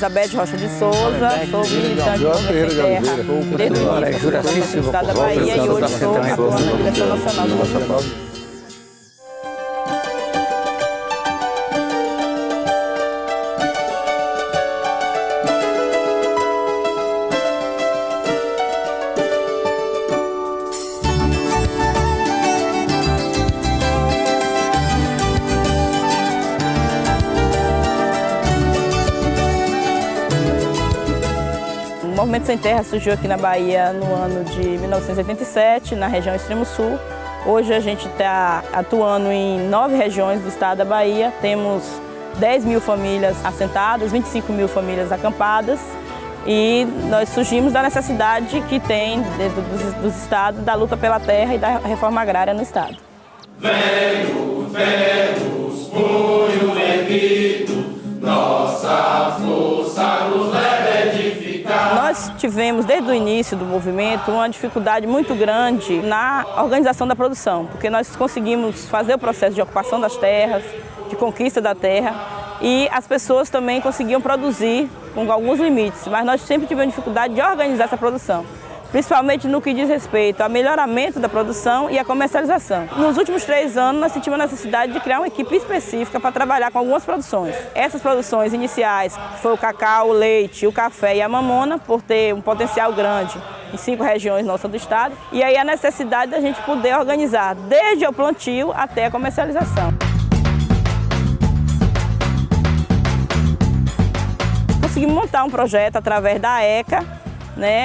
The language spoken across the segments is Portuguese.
Elizabeth Rocha de Souza, sou militante do Movimento Sem Terra desde o início do estado da Bahia e hoje estou atuando na direção nacional do movimento. O Movimento Sem Terra surgiu aqui na Bahia no ano de 1987, na região Extremo Sul. Hoje a gente está atuando em 9 regiões do estado da Bahia. Temos 10 mil famílias assentadas, 25 mil famílias acampadas. E nós surgimos da necessidade que tem dentro dos estados da luta pela terra e da reforma agrária no estado. Vemos, punho erguido, nossa força nos leva a edificar. Nós tivemos, desde o início do movimento, uma dificuldade muito grande na organização da produção, porque nós conseguimos fazer o processo de ocupação das terras, de conquista da terra, e as pessoas também conseguiam produzir com alguns limites, mas nós sempre tivemos dificuldade de organizar essa produção, principalmente no que diz respeito ao melhoramento da produção e à comercialização. Nos últimos 3 anos, nós sentimos a necessidade de criar uma equipe específica para trabalhar com algumas produções. Essas produções iniciais, que foi o cacau, o leite, o café e a mamona, por ter um potencial grande em 5 regiões nossas do estado, e aí a necessidade da gente poder organizar desde o plantio até a comercialização. Conseguimos montar um projeto através da ECA,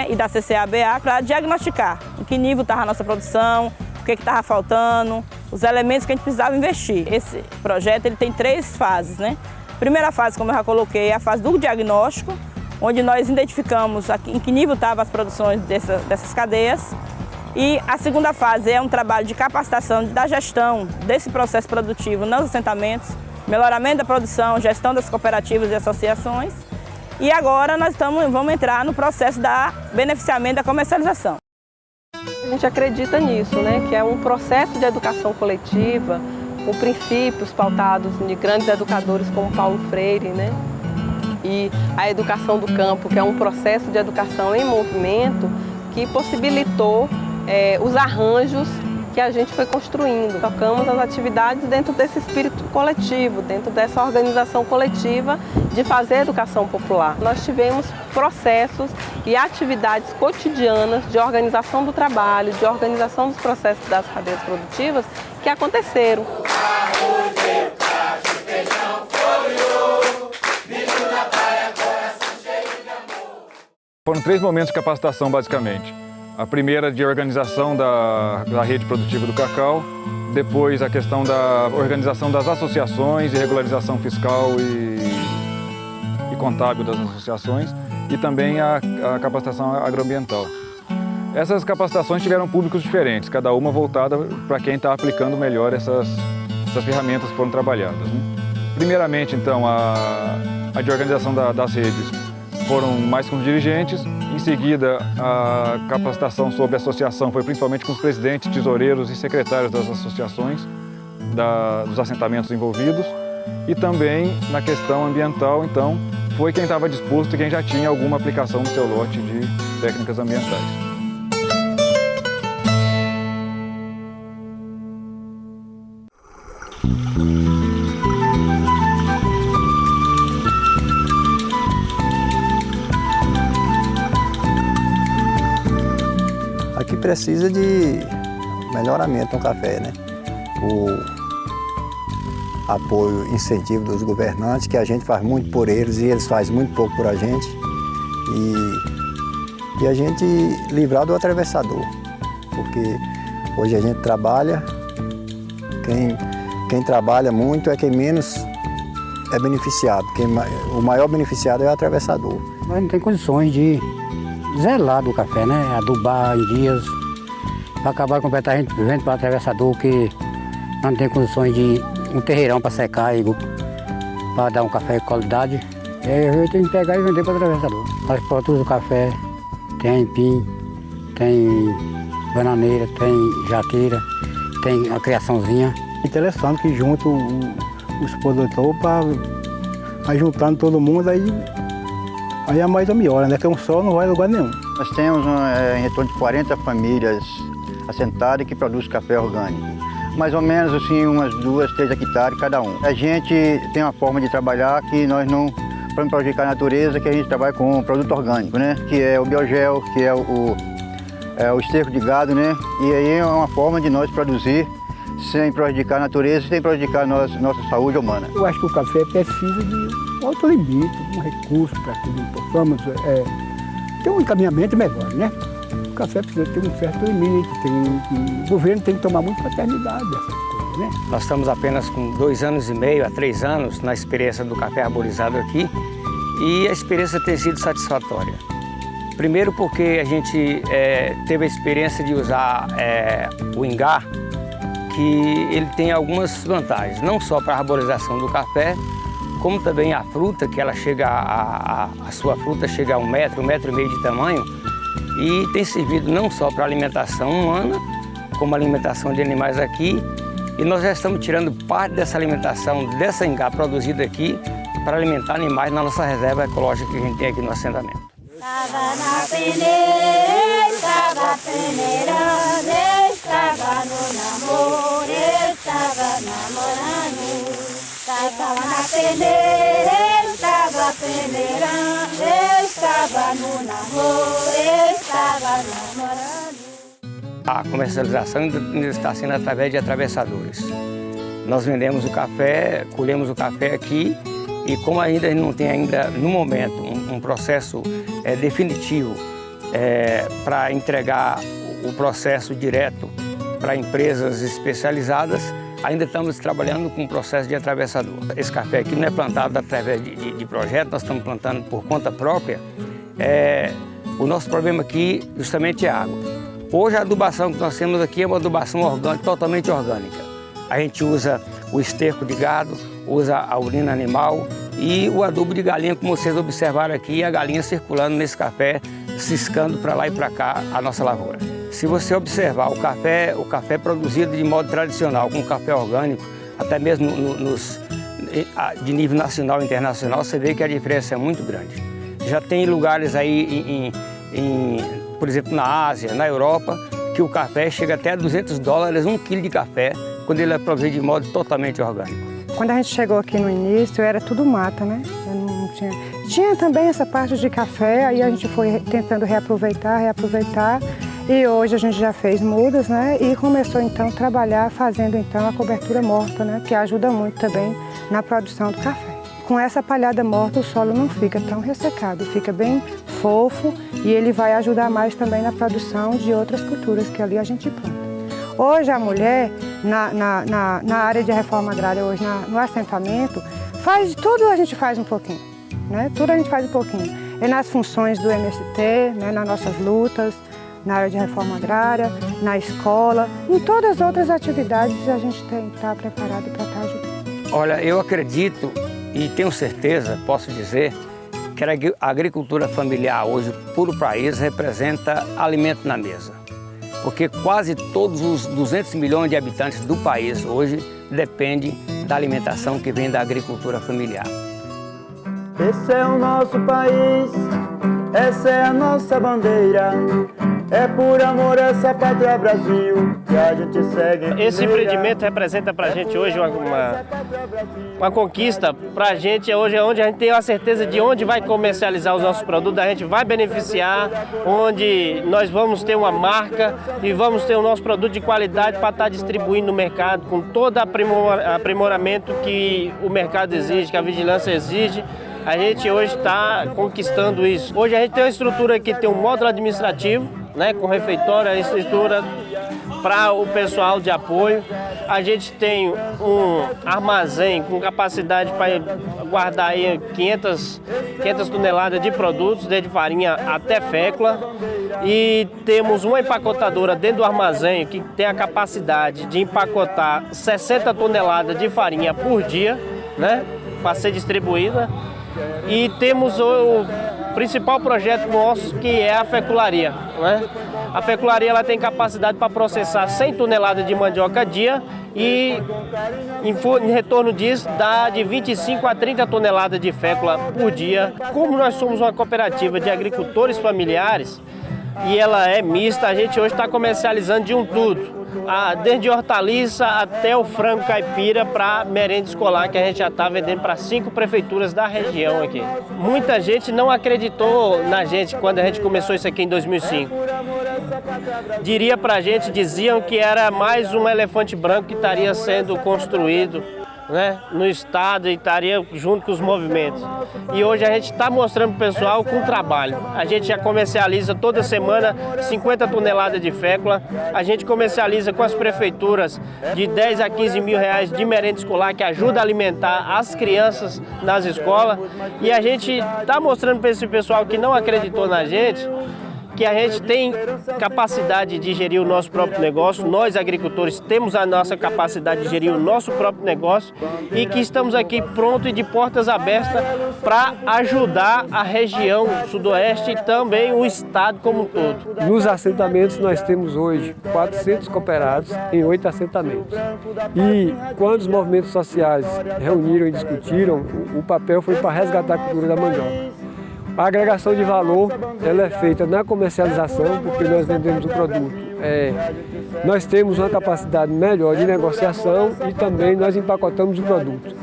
e da CCABA para diagnosticar em que nível estava a nossa produção, o que estava faltando, os elementos que a gente precisava investir. Esse projeto ele tem 3 fases. Primeira fase, como eu já coloquei, é a fase do diagnóstico, onde nós identificamos em que nível estavam as produções dessas cadeias. E a segunda fase é um trabalho de capacitação da gestão desse processo produtivo nos assentamentos, melhoramento da produção, gestão das cooperativas e associações. E agora nós vamos entrar no processo da beneficiamento da comercialização. A gente acredita nisso, que é um processo de educação coletiva, com princípios pautados de grandes educadores como Paulo Freire, e a educação do campo, que é um processo de educação em movimento que possibilitou os arranjos que a gente foi construindo. Tocamos as atividades dentro desse espírito coletivo, dentro dessa organização coletiva de fazer educação popular. Nós tivemos processos e atividades cotidianas de organização do trabalho, de organização dos processos das cadeias produtivas que aconteceram. Foram 3 momentos de capacitação, basicamente. A primeira de organização da rede produtiva do cacau, depois a questão da organização das associações e regularização fiscal e contábil das associações, e também a capacitação agroambiental. Essas capacitações tiveram públicos diferentes, cada uma voltada para quem está aplicando melhor essas ferramentas que foram trabalhadas. Primeiramente, então, a de organização das redes foram mais com os dirigentes. Em seguida, a capacitação sobre associação foi principalmente com os presidentes, tesoureiros e secretários das associações, dos assentamentos envolvidos. E também na questão ambiental, então, foi quem estava disposto e quem já tinha alguma aplicação no seu lote de técnicas ambientais. Aqui precisa de melhoramento no café, O apoio, incentivo dos governantes, que a gente faz muito por eles e eles fazem muito pouco por a gente. E a gente livrar do atravessador, porque hoje a gente trabalha, quem trabalha muito é quem menos é beneficiado, o maior beneficiado é o atravessador. Nós não temos condições de zelar do café, adubar em dias. Para acabar de completar, a gente vende para o atravessador, que não tem condições de um terreirão para secar e para dar um café de qualidade. Aí eu tenho que pegar e vender para o atravessador. Nós produzimos o café, tem aipim, tem bananeira, tem jaqueira, tem a criaçãozinha. Interessante que junto os produtores para juntando todo mundo, aí Aí a mais melhora, né? Que um só não vai a lugar nenhum. Nós temos em torno de 40 famílias assentadas que produzem café orgânico. Mais ou menos assim, umas 2, 3 hectares cada um. A gente tem uma forma de trabalhar que nós não, para não prejudicar a natureza, que a gente trabalha com produto orgânico, né? Que é o biogel, que é o esterco de gado, né? E aí é uma forma de nós produzir sem prejudicar a natureza, sem prejudicar a nossa saúde humana. Eu acho que o café precisa de um outro limite, um recurso para que nós possamos ter um encaminhamento melhor, né? O café precisa ter um certo limite, o governo tem que tomar muita paternidade dessas coisas, né? Nós estamos apenas com 2 anos e meio a 3 anos na experiência do café arborizado aqui e a experiência tem sido satisfatória. Primeiro porque a gente teve a experiência de usar o ingá, que ele tem algumas vantagens, não só para a arborização do café, como também a fruta, que ela chega a sua fruta chega a 1 metro, 1,5 metro de tamanho, e tem servido não só para alimentação humana, como alimentação de animais aqui, e nós já estamos tirando parte dessa alimentação, dessa ingá produzida aqui, para alimentar animais na nossa reserva ecológica que a gente tem aqui no assentamento. Estava na peneira, estava peneirando, estava no namoro, estava namorando. Estava na peneira, estava peneirando, estava no namoro, estava namorando. A comercialização ainda está sendo através de atravessadores. Nós vendemos o café, colhemos o café aqui e como ainda não tem ainda, no momento, um processo definitivo para entregar o processo direto para empresas especializadas, ainda estamos trabalhando com o processo de atravessador. Esse café aqui não é plantado através de projeto, nós estamos plantando por conta própria. O nosso problema aqui justamente é água. Hoje a adubação que nós temos aqui é uma adubação orgânica, totalmente orgânica. A gente usa o esterco de gado, usa a urina animal e o adubo de galinha, como vocês observaram aqui, a galinha circulando nesse café, ciscando para lá e para cá a nossa lavoura. Se você observar o café produzido de modo tradicional, com café orgânico, até mesmo de nível nacional e internacional, você vê que a diferença é muito grande. Já tem lugares aí, por exemplo, na Ásia, na Europa, que o café chega até a $200 1 quilo de café, quando ele é produzido de modo totalmente orgânico. Quando a gente chegou aqui no início, era tudo mata, né? Tinha também essa parte de café, aí a gente foi tentando reaproveitar, e hoje a gente já fez mudas, né? E começou então a trabalhar fazendo então a cobertura morta, né? Que ajuda muito também na produção do café. Com essa palhada morta o solo não fica tão ressecado, fica bem fofo e ele vai ajudar mais também na produção de outras culturas que ali a gente planta. Hoje a mulher, na área de reforma agrária, hoje no assentamento, tudo a gente faz um pouquinho, né? Tudo a gente faz um pouquinho. E nas funções do MST, né? Nas nossas lutas, na área de reforma agrária, na escola, em todas as outras atividades a gente tem que estar preparado para estar ajudando. Olha, eu acredito e tenho certeza, posso dizer, que a agricultura familiar hoje, para o país, representa alimento na mesa. Porque quase todos os 200 milhões de habitantes do país hoje dependem da alimentação que vem da agricultura familiar. Esse é o nosso país, essa é a nossa bandeira. É por amor a essa pátria Brasil que a gente segue. Esse empreendimento representa para a gente hoje uma conquista para a gente hoje, onde a gente tem a certeza de onde vai comercializar os nossos produtos, a gente vai beneficiar, onde nós vamos ter uma marca e vamos ter o nosso produto de qualidade para estar distribuindo no mercado com todo aprimoramento que o mercado exige, que a vigilância exige. A gente hoje está conquistando isso. Hoje a gente tem uma estrutura que tem um módulo administrativo, né, com refeitório, a estrutura para o pessoal de apoio. A gente tem um armazém com capacidade para guardar aí 500 toneladas de produtos, desde farinha até fécula. E temos uma empacotadora dentro do armazém que tem a capacidade de empacotar 60 toneladas de farinha por dia, né, para ser distribuída. E temos principal projeto nosso, que é a fecularia, né? A fecularia ela tem capacidade para processar 100 toneladas de mandioca a dia e em retorno disso dá de 25 a 30 toneladas de fécula por dia. Como nós somos uma cooperativa de agricultores familiares e ela é mista, a gente hoje está comercializando de um tudo. Desde hortaliça até o frango caipira para merenda escolar, que a gente já está vendendo para 5 prefeituras da região aqui. Muita gente não acreditou na gente quando a gente começou isso aqui em 2005. Diria pra gente, diziam que era mais um elefante branco que estaria sendo construído, né, no estado e estaria junto com os movimentos. E hoje a gente está mostrando para o pessoal com trabalho. A gente já comercializa toda semana 50 toneladas de fécula. A gente comercializa com as prefeituras de 10 a 15 mil reais de merenda escolar que ajuda a alimentar as crianças nas escolas. E a gente está mostrando para esse pessoal que não acreditou na gente que a gente tem capacidade de gerir o nosso próprio negócio, nós agricultores temos a nossa capacidade de gerir o nosso próprio negócio e que estamos aqui prontos e de portas abertas para ajudar a região sudoeste e também o estado como um todo. Nos assentamentos nós temos hoje 400 cooperados em 8 assentamentos. E quando os movimentos sociais reuniram e discutiram, o papel foi para resgatar a cultura da mandioca. A agregação de valor ela é feita na comercialização, porque nós vendemos o produto. Nós temos uma capacidade melhor de negociação e também nós empacotamos o produto.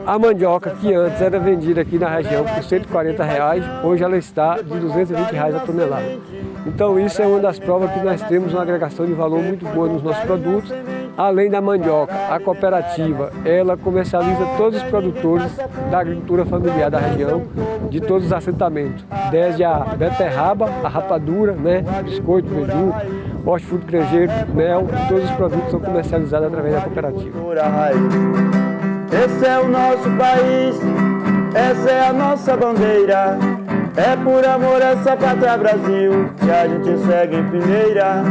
A mandioca, que antes era vendida aqui na região por R$ 140, hoje ela está de R$ 220 a tonelada. Então isso é uma das provas que nós temos uma agregação de valor muito boa nos nossos produtos. Além da mandioca, a cooperativa, ela comercializa todos os produtores da agricultura familiar da região, de todos os assentamentos, desde a beterraba, a rapadura, né, biscoito, beiju, hortifruti crejeiro, mel, todos os produtos são comercializados através da cooperativa. Esse é o nosso país, essa é a nossa bandeira, é por amor a essa pátria Brasil que a gente segue em fileira.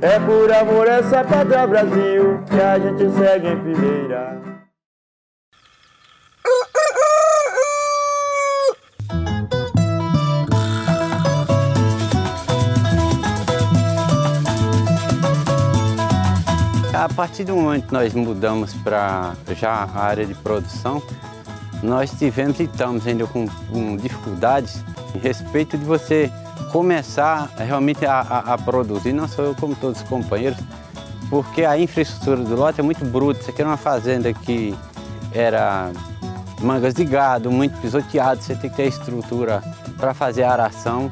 É por amor a essa pátria Brasil que a gente segue em fileira. A partir do momento que nós mudamos para já a área de produção, nós tivemos e estamos ainda com dificuldades a respeito de você começar realmente a produzir, não só eu como todos os companheiros, porque a infraestrutura do lote é muito bruta. Isso aqui era uma fazenda que era mangas de gado, muito pisoteado, você tem que ter estrutura para fazer a aração.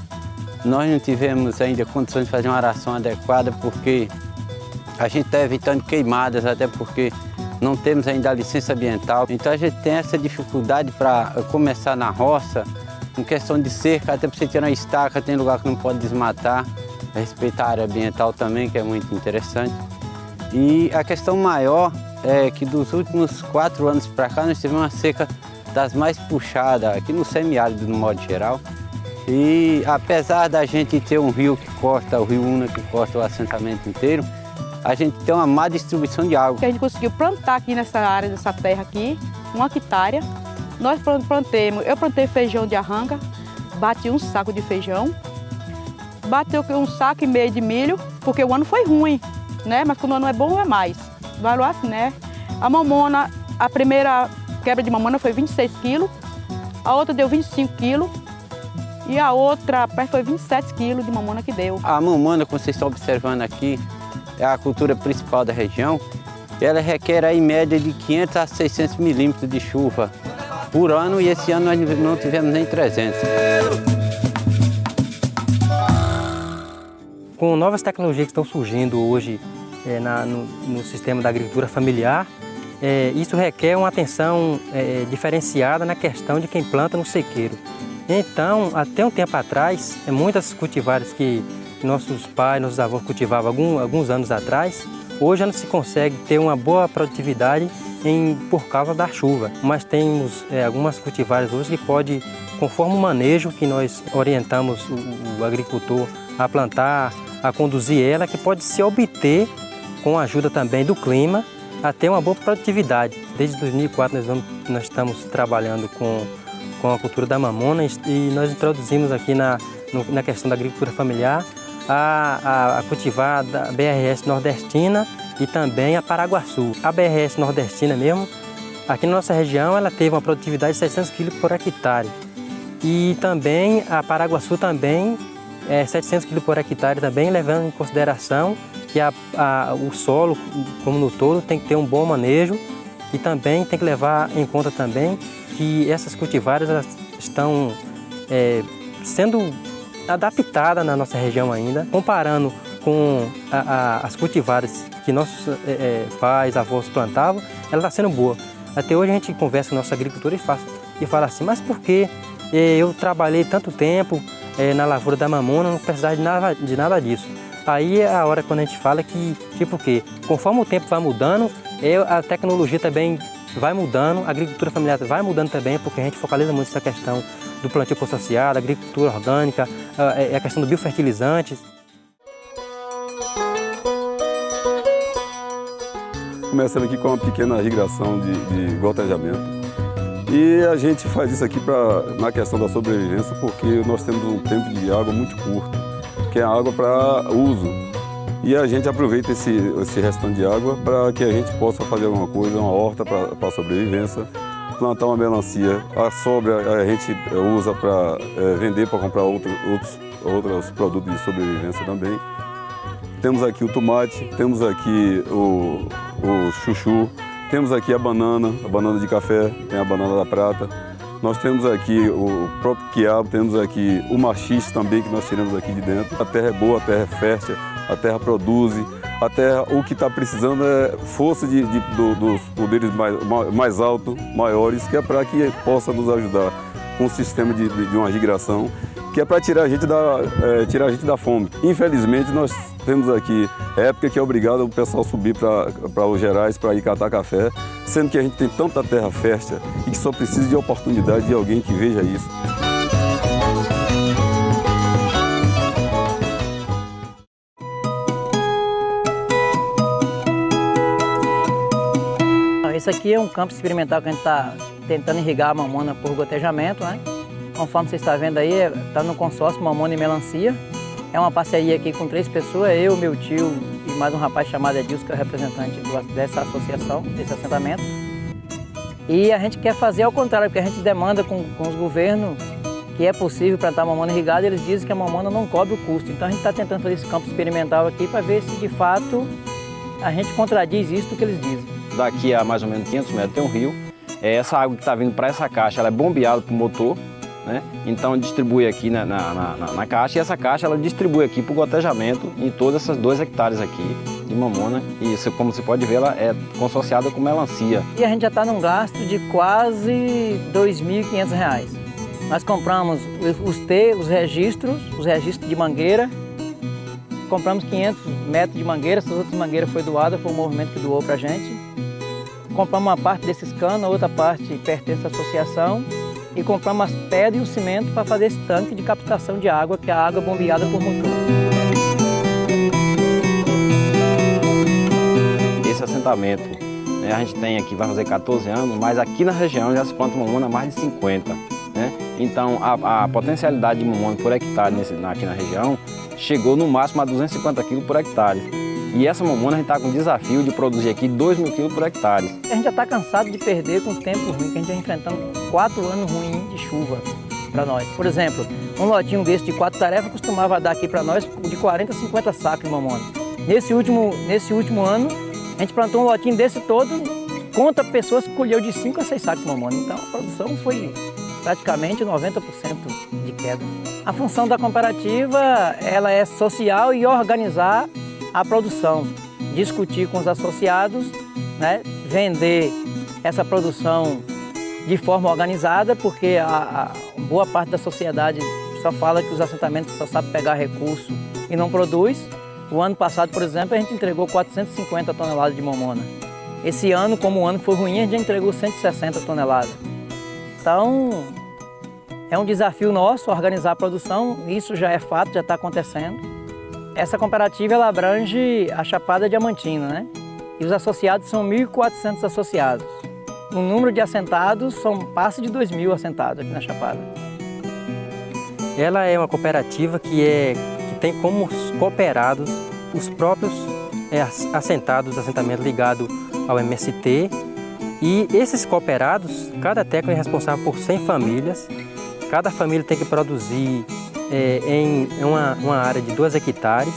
Nós não tivemos ainda condições de fazer uma aração adequada porque a gente está evitando queimadas, até porque não temos ainda a licença ambiental. Então a gente tem essa dificuldade para começar na roça, em questão de cerca, até para você ter uma estaca, tem lugar que não pode desmatar, respeitar a área ambiental também, que é muito interessante. E a questão maior é que dos últimos 4 anos para cá nós tivemos uma seca das mais puxadas, aqui no semiárido no modo geral. E apesar da gente ter um rio que corta, o Rio Una que corta o assentamento inteiro, a gente tem uma má distribuição de água. A gente conseguiu plantar aqui nessa área, dessa terra aqui, 1 hectare. Nós plantemos, eu plantei feijão de arranga, bati 1 saco de feijão, bateu 1,5 saco de milho, porque o ano foi ruim, né? Mas quando o ano é bom, é mais. Valeu assim, né? A mamona, a primeira quebra de mamona foi 26 quilos, a outra deu 25 quilos e a outra foi 27 quilos de mamona que deu. A mamona, como vocês estão observando aqui, é a cultura principal da região. Ela requer em média de 500 a 600 milímetros de chuva por ano e esse ano nós não tivemos nem 300. Com novas tecnologias que estão surgindo hoje no sistema da agricultura familiar, isso requer uma atenção diferenciada na questão de quem planta no sequeiro. Então, até um tempo atrás, muitas cultivares que nossos pais, nossos avós cultivavam alguns anos atrás, hoje já não se consegue ter uma boa produtividade por causa da chuva. Mas temos algumas cultivares hoje que pode, conforme o manejo que nós orientamos o agricultor a plantar, a conduzir ela, que pode se obter, com a ajuda também do clima, a ter uma boa produtividade. Desde 2004 nós estamos trabalhando com com a cultura da mamona e nós introduzimos aqui na questão da agricultura familiar a cultivar a BRS nordestina e também a Paraguaçu. A BRS nordestina mesmo, aqui na nossa região, ela teve uma produtividade de 600 kg por hectare. E também a Paraguaçu também, 700 kg por hectare também, levando em consideração que o solo, como no todo, tem que ter um bom manejo e também tem que levar em conta também que essas cultivares elas estão sendo adaptadas na nossa região ainda, comparando com as cultivares que nossos pais, avós plantavam, ela está sendo boa. Até hoje a gente conversa com nossos agricultores e fala assim, mas por que eu trabalhei tanto tempo na lavoura da mamona, não precisava de nada disso? Aí é a hora quando a gente fala que, tipo o quê? Conforme o tempo vai mudando, a tecnologia também vai mudando, a agricultura familiar vai mudando também, porque a gente focaliza muito essa questão do plantio consociado, agricultura orgânica, a questão do biofertilizantes. Começando aqui com uma pequena irrigação de gotejamento. E a gente faz isso aqui na questão da sobrevivência, porque nós temos um tempo de água muito curto, que é água para uso. E a gente aproveita esse restante de água para que a gente possa fazer alguma coisa, uma horta para a sobrevivência, plantar uma melancia. A sobra a gente usa para vender, para comprar outros produtos de sobrevivência também. Temos aqui o tomate, temos aqui o chuchu, temos aqui a banana de café, tem a banana da prata. Nós temos aqui o próprio quiabo, temos aqui o maxixe também que nós tiramos aqui de dentro. A terra é boa, a terra é fértil, a terra produz. A terra, o que está precisando é força dos poderes mais altos, maiores, que é para que possa nos ajudar com o sistema de uma irrigação, que é para tirar a gente da fome. Infelizmente, nós temos aqui época que é obrigado o pessoal subir para os Gerais para ir catar café, sendo que a gente tem tanta terra fértil e que só precisa de oportunidade de alguém que veja isso. Esse aqui é um campo experimental que a gente está tentando irrigar a mamona por gotejamento, né? Conforme você está vendo aí, está no consórcio Mamona e Melancia. É uma parceria aqui com 3 pessoas, eu, meu tio e mais um rapaz chamado Edilson, que é o representante dessa associação, desse assentamento. E a gente quer fazer ao contrário, porque a gente demanda com os governos que é possível plantar mamona irrigada, eles dizem que a mamona não cobre o custo. Então a gente está tentando fazer esse campo experimental aqui para ver se de fato a gente contradiz isso do que eles dizem. Daqui a mais ou menos 500 metros tem um rio. Essa água que está vindo para essa caixa, ela é bombeada para o motor, né? Então distribui aqui na caixa e essa caixa ela distribui aqui para o gotejamento em todas essas 2 hectares aqui de mamona. E isso, como você pode ver, ela é consorciada com melancia. E a gente já está num gasto de quase R$ 2.500. Nós compramos os registros de mangueira. Compramos 500 metros de mangueira, essas outras mangueiras foi doada, foi o movimento que doou para a gente. Compramos uma parte desses canos, a outra parte pertence à associação e compramos as pedras e o cimento para fazer esse tanque de captação de água, que é a água bombeada por motor. Esse assentamento, né, a gente tem aqui, vai fazer 14 anos, mas aqui na região já se planta mamona há mais de 50. Né? Então a potencialidade de mamona por hectare aqui na região chegou no máximo a 250 kg por hectare. E essa mamona a gente está com o desafio de produzir aqui 2.000 kg por hectare. A gente já está cansado de perder com o tempo ruim, que a gente está enfrentando 4 anos ruins de chuva para nós. Por exemplo, um lotinho desse de 4 tarefas costumava dar aqui para nós de 40 a 50 sacos de mamona. Nesse último ano, a gente plantou um lotinho desse todo, conta pessoas que colheu de 5 a 6 sacos de mamona. Então a produção foi praticamente 90% de queda. A função da cooperativa ela é social e organizar a produção, discutir com os associados, né, vender essa produção de forma organizada, porque a boa parte da sociedade só fala que os assentamentos só sabem pegar recurso e não produz. O ano passado, por exemplo, a gente entregou 450 toneladas de mamona. Esse ano, como o ano foi ruim, a gente já entregou 160 toneladas. Então, é um desafio nosso organizar a produção, isso já é fato, já está acontecendo. Essa cooperativa ela abrange a Chapada Diamantina, né? E os associados são 1.400 associados. O número de assentados passa de 2.000 assentados aqui na Chapada. Ela é uma cooperativa que tem como cooperados os próprios assentamentos ligados ao MST. E esses cooperados, cada técnico é responsável por 100 famílias. Cada família tem que produzir em uma área de 2 hectares.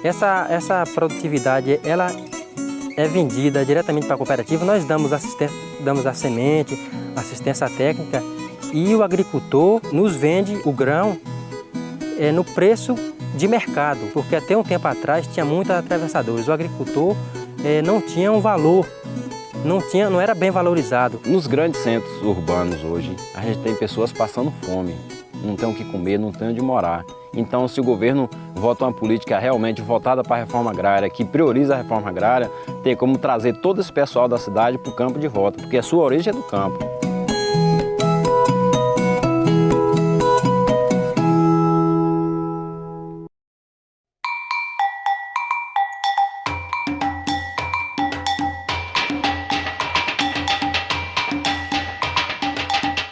Essa produtividade ela é vendida diretamente para a cooperativa. Nós damos a semente, assistência técnica e o agricultor nos vende o grão no preço de mercado, porque até um tempo atrás tinha muitos atravessadores. O agricultor não tinha um valor, não era bem valorizado. Nos grandes centros urbanos hoje, a gente tem pessoas passando fome, não tem o que comer, não tem onde morar. Então, se o governo vota uma política realmente voltada para a reforma agrária, que prioriza a reforma agrária, tem como trazer todo esse pessoal da cidade para o campo de volta, porque a sua origem é do campo.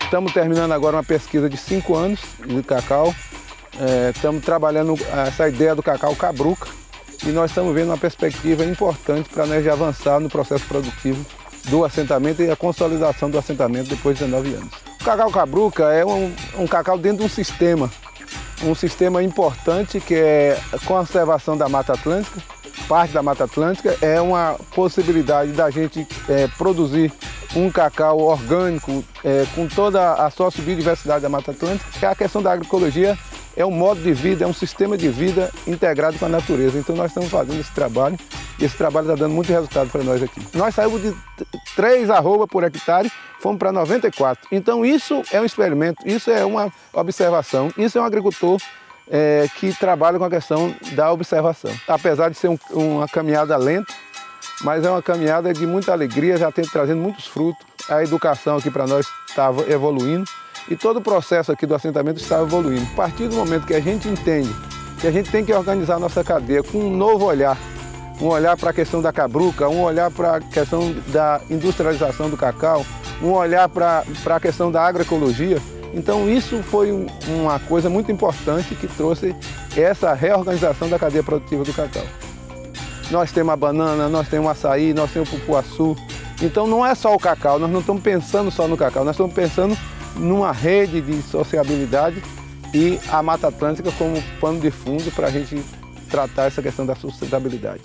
Estamos terminando agora uma pesquisa de 5 anos de cacau. Estamos trabalhando essa ideia do cacau cabruca e nós estamos vendo uma perspectiva importante para nós avançar no processo produtivo do assentamento e a consolidação do assentamento depois de 19 anos. O cacau cabruca é um cacau dentro de um sistema importante que é a conservação da Mata Atlântica. Parte da Mata Atlântica é uma possibilidade da gente produzir um cacau orgânico com toda a sociobiodiversidade da Mata Atlântica. A questão da agroecologia é um modo de vida, é um sistema de vida integrado com a natureza. Então nós estamos fazendo esse trabalho e esse trabalho está dando muito resultado para nós aqui. Nós saímos de 3 arroba por hectare, fomos para 94. Então isso é um experimento, isso é uma observação, isso é um agricultor que trabalha com a questão da observação. Apesar de ser uma caminhada lenta, mas é uma caminhada de muita alegria, já tem trazendo muitos frutos. A educação aqui para nós estava evoluindo e todo o processo aqui do assentamento está evoluindo. A partir do momento que a gente entende que a gente tem que organizar a nossa cadeia com um novo olhar, um olhar para a questão da cabruca, um olhar para a questão da industrialização do cacau, um olhar para a questão da agroecologia, então isso foi uma coisa muito importante que trouxe essa reorganização da cadeia produtiva do cacau. Nós temos a banana, nós temos o açaí, nós temos o cupuaçu. Então não é só o cacau, nós não estamos pensando só no cacau, nós estamos pensando numa rede de sociabilidade e a Mata Atlântica como pano de fundo para a gente tratar essa questão da sustentabilidade.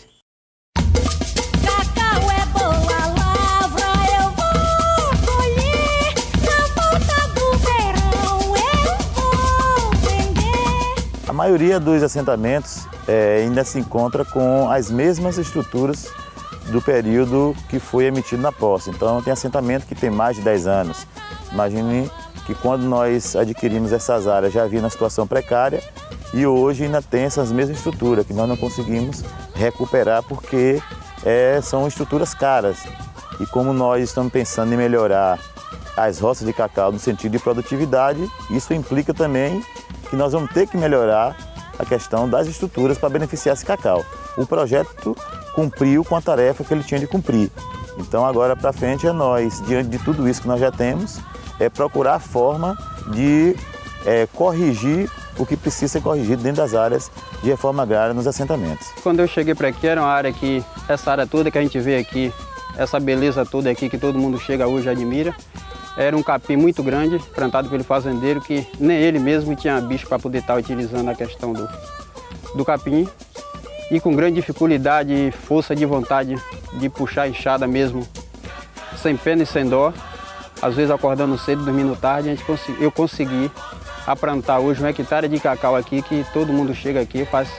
Cacau é boa lavra, eu vou colher, na volta do verão eu vou vender. A maioria dos assentamentos ainda se encontra com as mesmas estruturas do período que foi emitido na posse. Então tem assentamento que tem mais de 10 anos. Imagine que quando nós adquirimos essas áreas já havia uma situação precária e hoje ainda tem essas mesmas estruturas que nós não conseguimos recuperar porque são estruturas caras. E como nós estamos pensando em melhorar as roças de cacau no sentido de produtividade, isso implica também que nós vamos ter que melhorar a questão das estruturas para beneficiar esse cacau. O projeto cumpriu com a tarefa que ele tinha de cumprir. Então agora para frente é nós, diante de tudo isso que nós já temos, procurar a forma de corrigir o que precisa ser corrigido dentro das áreas de reforma agrária nos assentamentos. Quando eu cheguei para aqui era uma área que, essa área toda que a gente vê aqui, essa beleza toda aqui que todo mundo chega hoje e admira, era um capim muito grande, plantado pelo fazendeiro, que nem ele mesmo tinha bicho para poder estar utilizando a questão do capim. E com grande dificuldade e força de vontade de puxar a enxada mesmo, sem pena e sem dó. Às vezes acordando cedo, dormindo tarde, eu consegui aplantar hoje 1 hectare de cacau aqui, que todo mundo chega aqui e faz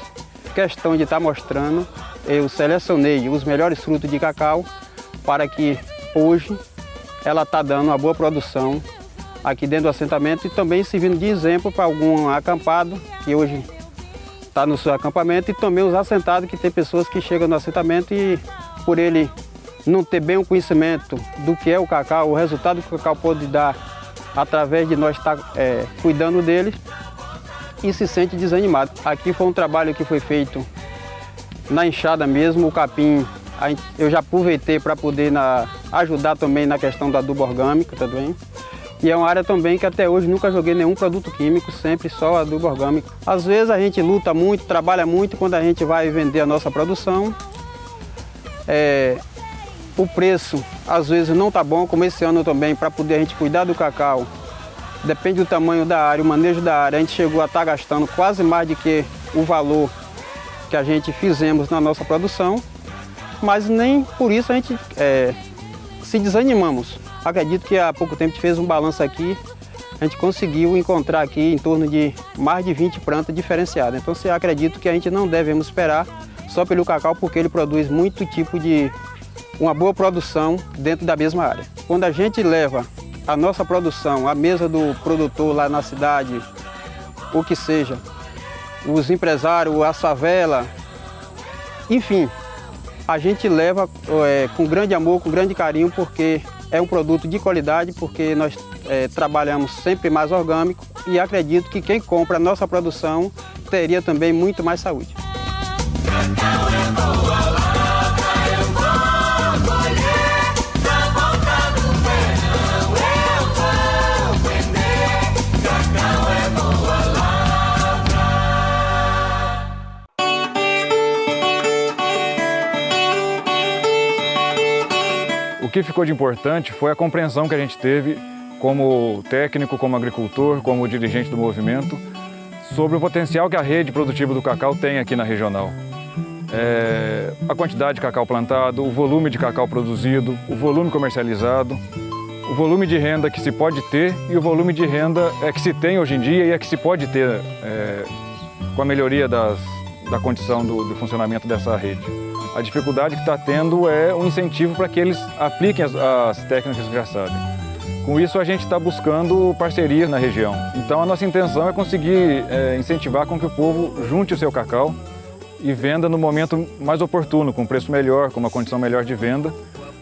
questão de estar mostrando. Eu selecionei os melhores frutos de cacau para que hoje ela está dando uma boa produção aqui dentro do assentamento e também servindo de exemplo para algum acampado que hoje está no seu acampamento e também os assentados, que tem pessoas que chegam no assentamento e por ele não ter bem o conhecimento do que é o cacau, o resultado que o cacau pode dar através de nós estar cuidando dele e se sente desanimado. Aqui foi um trabalho que foi feito na enxada mesmo, o capim eu já aproveitei para poder ajudar também na questão do adubo orgânico também. E é uma área também que até hoje nunca joguei nenhum produto químico, sempre só adubo orgânico. Às vezes a gente luta muito, trabalha muito, quando a gente vai vender a nossa produção, o preço às vezes não está bom, como esse ano também, para poder a gente cuidar do cacau. Depende do tamanho da área, o manejo da área, a gente chegou a estar gastando quase mais do que o valor que a gente fizemos na nossa produção, mas nem por isso a gente se desanimamos. Acredito que há pouco tempo a gente fez um balanço aqui, a gente conseguiu encontrar aqui em torno de mais de 20 plantas diferenciadas. Então, eu acredito que a gente não devemos esperar só pelo cacau, porque ele produz muito tipo de uma boa produção dentro da mesma área. Quando a gente leva a nossa produção à mesa do produtor lá na cidade, o que seja, os empresários, a favela, enfim, a gente leva com grande amor, com grande carinho, porque é um produto de qualidade, porque nós trabalhamos sempre mais orgânico e acredito que quem compra a nossa produção teria também muito mais saúde. O que ficou de importante foi a compreensão que a gente teve como técnico, como agricultor, como dirigente do movimento, sobre o potencial que a rede produtiva do cacau tem aqui na regional. A quantidade de cacau plantado, o volume de cacau produzido, o volume comercializado, o volume de renda que se pode ter e o volume de renda que se tem hoje em dia e que se pode ter com a melhoria da condição do funcionamento dessa rede. A dificuldade que está tendo é um incentivo para que eles apliquem as técnicas que já sabem. Com isso, a gente está buscando parcerias na região. Então, a nossa intenção é conseguir incentivar com que o povo junte o seu cacau e venda no momento mais oportuno, com preço melhor, com uma condição melhor de venda,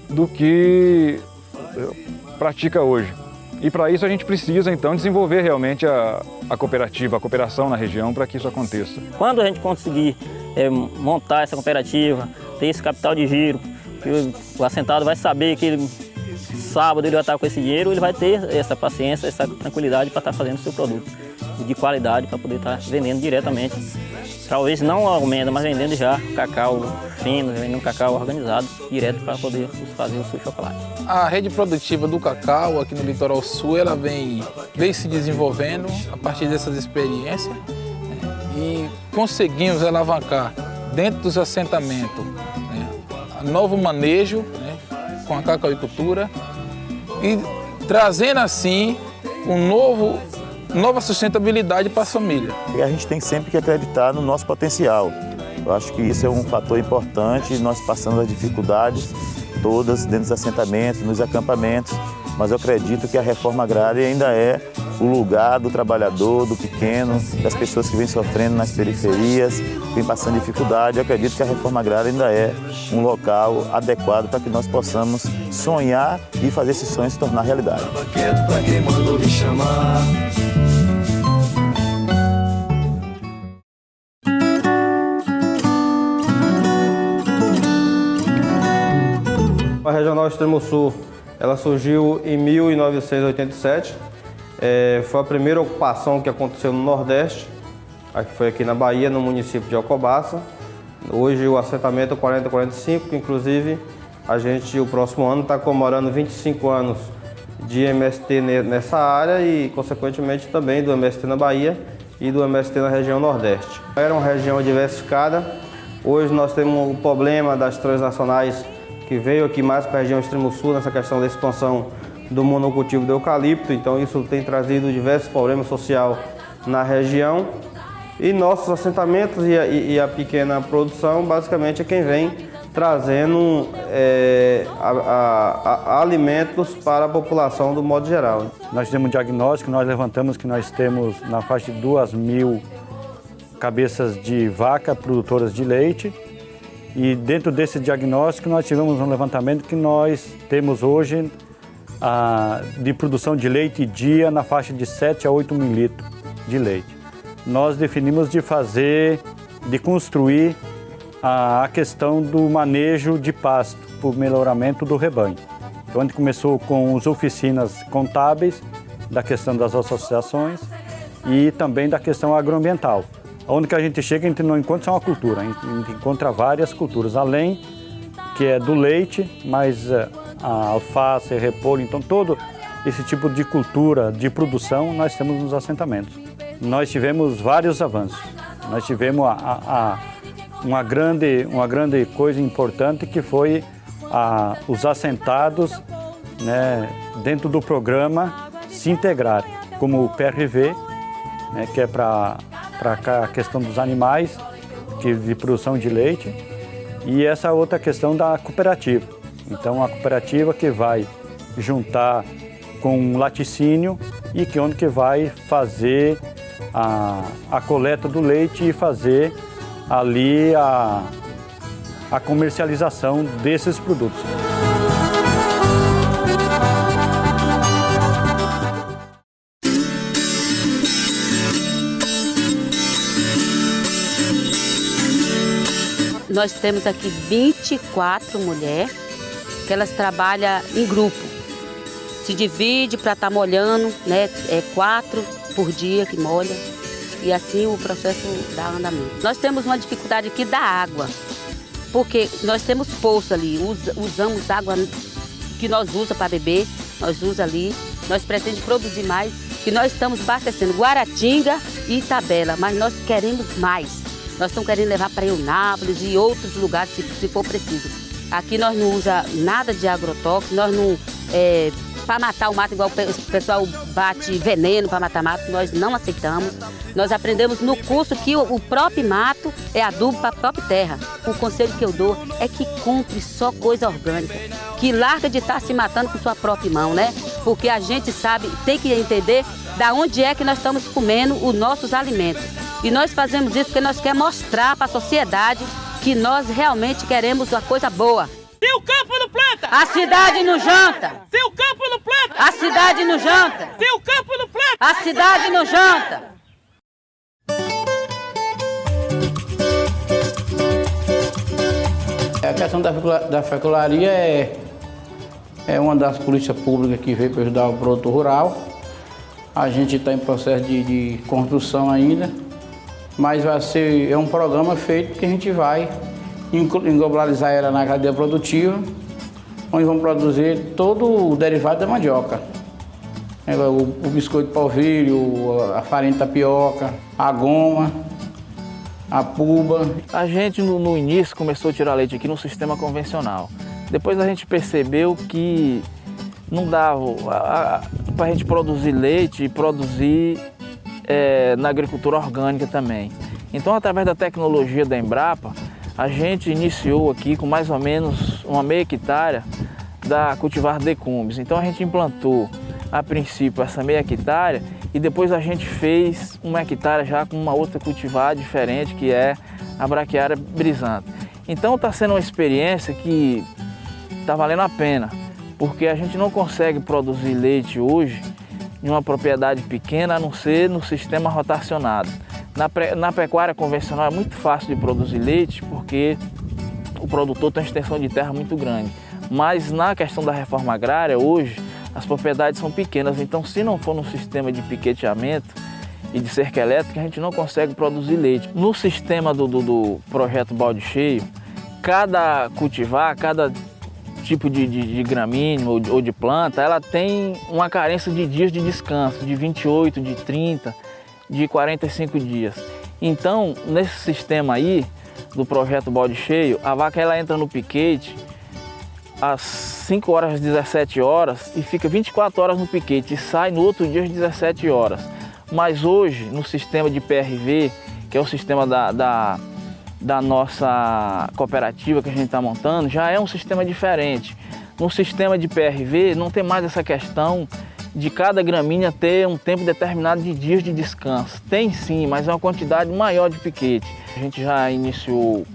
do que pratica hoje. E para isso a gente precisa, então, desenvolver realmente a cooperativa, a cooperação na região para que isso aconteça. Quando a gente conseguir montar essa cooperativa, ter esse capital de giro, que o assentado vai saber que sábado ele vai estar com esse dinheiro, ele vai ter essa paciência, essa tranquilidade para estar fazendo o seu produto de qualidade, para poder estar vendendo diretamente. Talvez não aumenta, mas vendendo já cacau fino, vendendo cacau organizado, direto para poder fazer o seu chocolate. A rede produtiva do cacau aqui no Litoral Sul, ela vem se desenvolvendo a partir dessas experiências, e conseguimos alavancar dentro dos assentamentos novo manejo com a cacauicultura e trazendo assim nova sustentabilidade para a família. E a gente tem sempre que acreditar no nosso potencial. Eu acho que isso é um fator importante. Nós passamos as dificuldades todas dentro dos assentamentos, nos acampamentos, mas eu acredito que a reforma agrária ainda é o lugar do trabalhador, do pequeno, das pessoas que vêm sofrendo nas periferias, vêm passando dificuldade. Eu acredito que a reforma agrária ainda é um local adequado para que nós possamos sonhar e fazer esse sonho se tornar realidade. A Regional Extremo Sul, ela surgiu em 1987. Foi a primeira ocupação que aconteceu no Nordeste, foi aqui na Bahia, no município de Alcobaça. Hoje o assentamento é 4045, que inclusive o próximo ano está comemorando 25 anos de MST nessa área e, consequentemente, também do MST na Bahia e do MST na região Nordeste. Era uma região diversificada. Hoje nós temos o problema das transnacionais que veio aqui mais para a região Extremo Sul nessa questão da expansão do monocultivo do eucalipto, então isso tem trazido diversos problemas sociais na região. E nossos assentamentos e a pequena produção, basicamente, é quem vem trazendo alimentos para a população do modo geral. Nós temos um diagnóstico, nós levantamos que nós temos na faixa de 2.000 cabeças de vaca produtoras de leite. E dentro desse diagnóstico nós tivemos um levantamento que nós temos hoje de produção de leite dia na faixa de 7 a 8 mil litros de leite. Nós definimos de construir a questão do manejo de pasto, por melhoramento do rebanho. onde começou com as oficinas contábeis, da questão das associações e também da questão agroambiental. Onde que a gente chega, a gente não encontra só uma cultura, a gente encontra várias culturas, além que é do leite, mas a alface, repolho, então todo esse tipo de cultura, de produção, nós temos nos assentamentos. Nós tivemos vários avanços, nós tivemos uma grande coisa importante que foi os assentados, né, dentro do programa se integrarem, como o PRV, né, que é para a questão dos animais, de produção de leite, e essa outra questão da cooperativa. Então, a cooperativa que vai juntar com um laticínio e onde que vai fazer a coleta do leite e fazer ali a comercialização desses produtos. Nós temos aqui 24 mulheres que elas trabalham em grupo. Se divide para estar molhando, né? 4 por dia que molha. E assim o processo dá andamento. Nós temos uma dificuldade aqui da água, porque nós temos poço ali, usamos água que nós usamos para beber, nós usamos ali, nós pretendemos produzir mais, que nós estamos abastecendo Guaratinga e Itabela, mas nós queremos mais. Nós estamos querendo levar para Eunápolis e outros lugares, se for preciso. Aqui nós não usamos nada de agrotóxico, nós não... para matar o mato, igual o pessoal bate veneno para matar mato, nós não aceitamos. Nós aprendemos no curso que o próprio mato é adubo para a própria terra. O conselho que eu dou é que compre só coisa orgânica, que larga de estar se matando com sua própria mão, né? Porque a gente sabe, tem que entender da onde é que nós estamos comendo os nossos alimentos. E nós fazemos isso porque nós queremos mostrar para a sociedade que nós realmente queremos uma coisa boa. Se o campo não planta, a cidade não janta. Se o campo não planta, a cidade não janta. Se o campo não planta, a cidade não janta. A questão da fecularia é uma das políticas públicas que veio para ajudar o produtor rural. A gente está em processo de construção ainda, mas é um programa feito que a gente vai englobalizar ela na cadeia produtiva, onde vamos produzir todo o derivado da mandioca. O biscoito de polvilho, a farinha de tapioca, a goma, a puba. A gente no início começou a tirar leite aqui no sistema convencional. Depois a gente percebeu que não dava para a gente produzir leite e produzir na agricultura orgânica também. Então, através da tecnologia da Embrapa, a gente iniciou aqui com mais ou menos uma meia hectare da cultivar decumbes. Então a gente implantou a princípio essa meia hectare e depois a gente fez uma hectare já com uma outra cultivar diferente, que é a braquiária brisanta. Então está sendo uma experiência que está valendo a pena, porque a gente não consegue produzir leite hoje em uma propriedade pequena a não ser no sistema rotacionado. Na pecuária convencional é muito fácil de produzir leite porque o produtor tem uma extensão de terra muito grande. Mas na questão da reforma agrária, hoje, as propriedades são pequenas. Então, se não for no sistema de piqueteamento e de cerca elétrica, a gente não consegue produzir leite. No sistema do projeto Balde Cheio, cada cultivar, cada tipo de gramíneo ou de planta, ela tem uma carência de dias de descanso, de 28, de 30, de 45 dias. Então, nesse sistema aí, do projeto Balde Cheio, a vaca ela entra no piquete às 5 horas às 17 horas e fica 24 horas no piquete e sai no outro dia às 17 horas. Mas hoje, no sistema de PRV, que é o sistema da nossa cooperativa que a gente está montando, já é um sistema diferente. No sistema de PRV não tem mais essa questão de cada gramínea ter um tempo determinado de dias de descanso. Tem sim, mas é uma quantidade maior de piquete. A gente já iniciou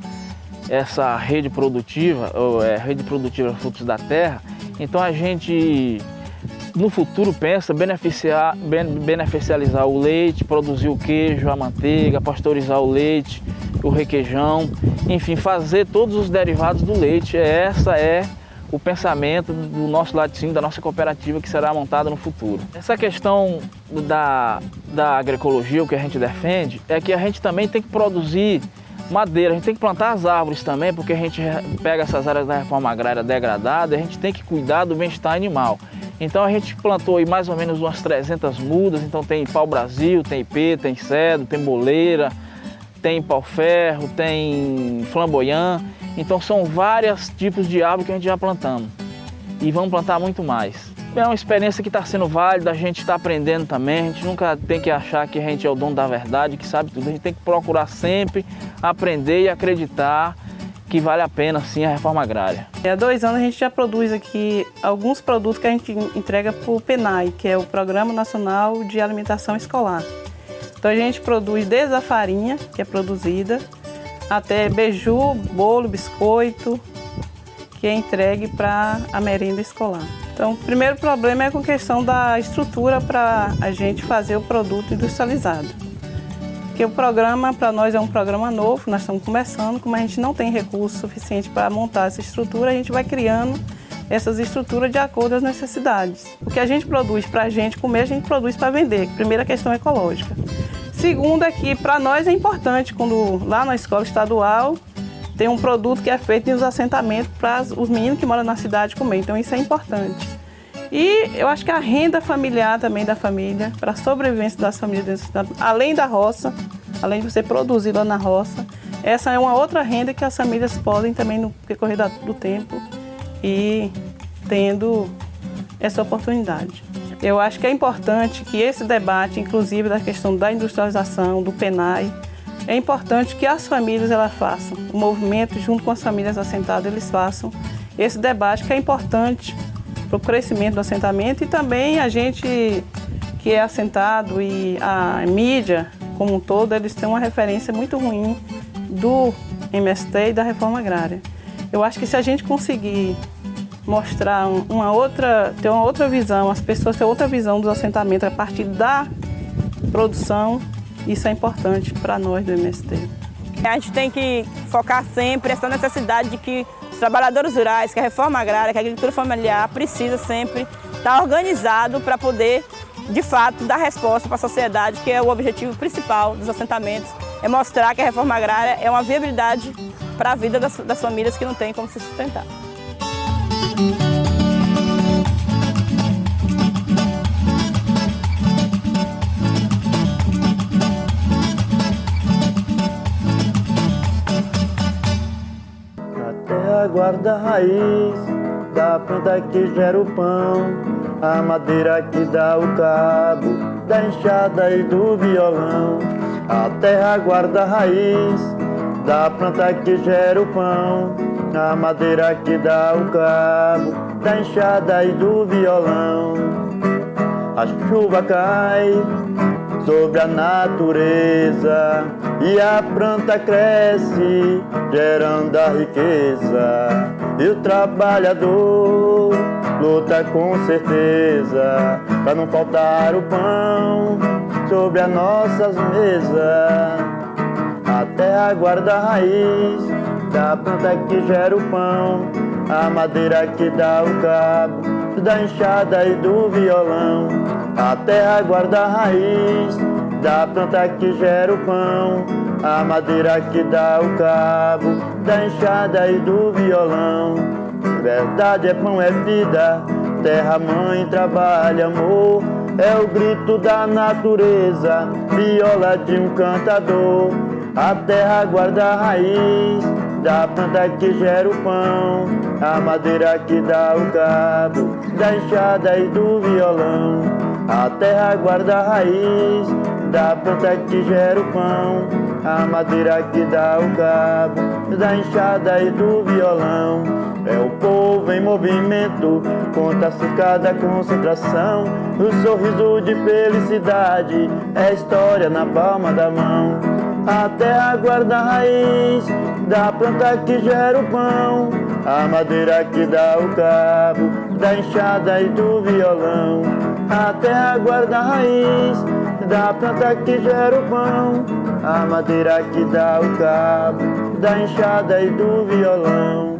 essa rede produtiva Frutos da Terra, então a gente no futuro pensa beneficializar o leite, produzir o queijo, a manteiga, pasteurizar o leite, o requeijão, enfim, fazer todos os derivados do leite. Essa é o pensamento do nosso laticínio, da nossa cooperativa que será montada no futuro. Essa questão da agroecologia, o que a gente defende, é que a gente também tem que produzir madeira, a gente tem que plantar as árvores também, porque a gente pega essas áreas da reforma agrária degradada e a gente tem que cuidar do bem-estar animal. Então a gente plantou aí mais ou menos umas 300 mudas, então tem pau-brasil, tem ipê, tem cedro, tem boleira, tem pau-ferro, tem flamboyant. Então são vários tipos de árvore que a gente já plantamos e vamos plantar muito mais. É uma experiência que está sendo válida, a gente está aprendendo também, a gente nunca tem que achar que a gente é o dono da verdade, que sabe tudo. A gente tem que procurar sempre aprender e acreditar que vale a pena sim a reforma agrária. Há 2 anos a gente já produz aqui alguns produtos que a gente entrega para o PNAE, que é o Programa Nacional de Alimentação Escolar. Então a gente produz desde a farinha, que é produzida, até beiju, bolo, biscoito, que é entregue para a merenda escolar. Então, o primeiro problema é com a questão da estrutura para a gente fazer o produto industrializado. Porque o programa, para nós, é um programa novo, nós estamos começando, como a gente não tem recurso suficiente para montar essa estrutura, a gente vai criando essas estruturas de acordo às necessidades. O que a gente produz para a gente comer, a gente produz para vender. Primeira questão ecológica. Segundo é que, para nós, é importante, quando lá na escola estadual, tem um produto que é feito nos assentamentos para os meninos que moram na cidade comer. Então, isso é importante. E eu acho que a renda familiar também da família, para a sobrevivência das famílias dentro da cidade, além da roça, além de você produzir lá na roça, essa é uma outra renda que as famílias podem também, no decorrer do tempo, ir tendo essa oportunidade. Eu acho que é importante que esse debate, inclusive da questão da industrialização, do PNAE, é importante que as famílias elas façam, o movimento junto com as famílias assentadas, eles façam esse debate que é importante para o crescimento do assentamento e também a gente que é assentado e a mídia como um todo, eles têm uma referência muito ruim do MST e da reforma agrária. Eu acho que se a gente conseguir mostrar ter uma outra visão, as pessoas terem outra visão dos assentamentos a partir da produção, isso é importante para nós do MST. A gente tem que focar sempre essa necessidade de que os trabalhadores rurais, que a reforma agrária, que a agricultura familiar precisa sempre estar organizado para poder, de fato, dar resposta para a sociedade, que é o objetivo principal dos assentamentos, é mostrar que a reforma agrária é uma viabilidade para a vida das famílias que não têm como se sustentar. Guarda a raiz da planta que gera o pão, a madeira que dá o cabo, da enxada e do violão. A terra guarda a raiz da planta que gera o pão, a madeira que dá o cabo, da enxada e do violão. A chuva cai sobre a natureza e a planta cresce, gerando a riqueza. E o trabalhador luta com certeza para não faltar o pão sobre as nossas mesas. A terra guarda a raiz da planta que gera o pão, a madeira que dá o cabo, da enxada e do violão. A terra guarda a raiz da planta que gera o pão, a madeira que dá o cabo, da enxada e do violão. Verdade é pão, é vida, terra, mãe, trabalho, amor. É o grito da natureza, viola de um cantador. A terra guarda a raiz da planta que gera o pão, a madeira que dá o cabo, da enxada e do violão. A terra guarda a raiz da planta que gera o pão, a madeira que dá o cabo, da enxada e do violão. É o povo em movimento contra cada concentração. O sorriso de felicidade é história na palma da mão. A terra guarda a raiz da planta que gera o pão, a madeira que dá o cabo, da enxada e do violão. A terra guarda a raiz da planta que gera o pão, a madeira que dá o cabo, da enxada e do violão.